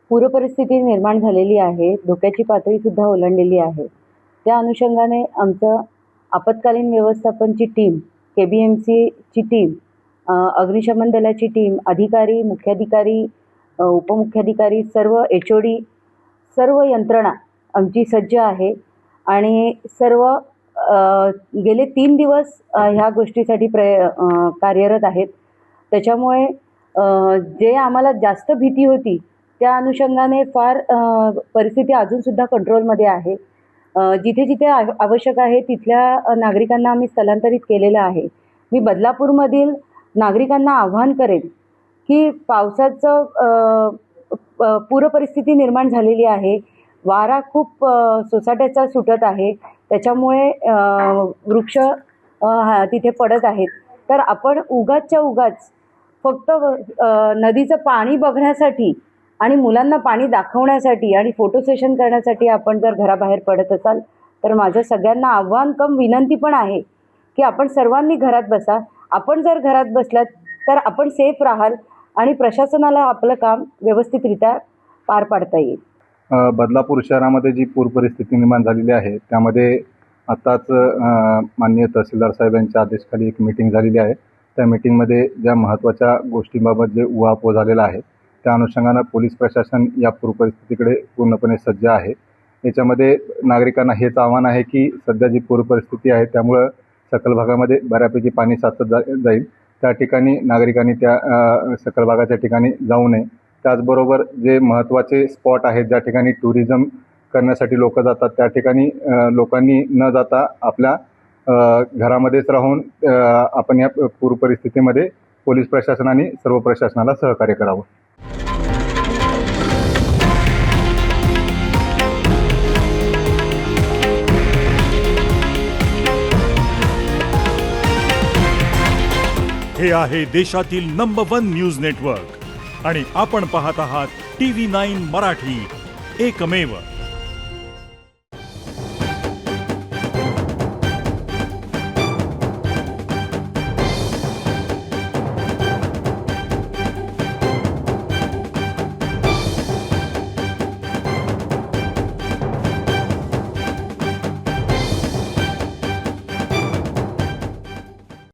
पूरपरिस्थिती निर्माण झालेली आहे, धोक्याची पातळीसुद्धा ओलांडलेली आहे. त्या अनुषंगाने आमचं आपत्कालीन व्यवस्थापनची टीम, KBMCची टीम, अग्निशमन दलाची टीम, अधिकारी, मुख्याधिकारी, उपमुख्याधिकारी, सर्व HOD, सर्व यंत्रणा आमची सज्ज आहे आणि सर्व गेले 3 दिवस ह्या गोष्टीसाठी कार्यरत आहेत. त्याच्यामुळे जे आम्हाला जास्त भीती होती त्या अनुषंगाने परिस्थिती अजूनसुद्धा कंट्रोलमध्ये आहे. जिथे जिथे आवश्यक आहे तिथल्या नागरिकांना आम्ही स्थलांतरित केलेलं आहे. मी बदलापूरमधील नागरिकांना आव्हान करेन की पावसाचं पूरपरिस्थिती निर्माण झालेली आहे. वारा खूप सोसाट्याचा सुटत आहे. त्याच्यामुळे वृक्ष तिथे पडत आहेत. तर आपण उगाचच्या उगाच फक्त नदीचं पाणी बघण्यासाठी आणि मुलांना पाणी दाखवण्यासाठी आणि फोटो सेशन करण्यासाठी आपण जर घराबाहेर पडत असाल तर माझं सगळ्यांना आव्हान कम विनंती पण आहे की आपण सर्वांनी घरात बसा. आपण जर घरात बसलात तर आपण सेफ राहाल आणि प्रशासनाला आपलं काम व्यवस्थितरित्या पार पाडता येईल. बदलापूर शहरामध्ये जी पूर परिस्थिती निर्माण झालेली आहे त्यामध्ये आत्ताच माननीय तहसीलदार साहेब यांच्या आदेशाखाली एक मीटिंग झालेली आहे. त्या मीटिंगमध्ये ज्या महत्त्वाच्या गोष्टींबाबत जे उहापोह झालेला आहे त्या अनुषंगानं पोलीस प्रशासन या पूर परिस्थितीकडे पूर्णपणे सज्ज आहे. याच्यामध्ये नागरिकांना हेच आव्हान आहे की सध्या जी पूर परिस्थिती आहे त्यामुळं सखल भागामध्ये बऱ्यापैकी पाणी साचत जाईल. त्या ठिकाणी नागरिकांनी त्या सखल भागाच्या ठिकाणी जाऊ नये. त्याचबरोबर जे महत्त्वाचे स्पॉट आहेत ज्या ठिकाणी टुरिझम करण्यासाठी लोक जातात त्या ठिकाणी लोकांनी न जाता आपल्या घरामध्येच राहून आपण या पूर परिस्थितीमध्ये पोलीस प्रशासनाने सर्व प्रशासनाला सहकार्य करावं. हे आहे देशातील नंबर 1 न्यूज नेटवर्क आणि आपण पाहत आहात TV9 मराठी, एकमेव.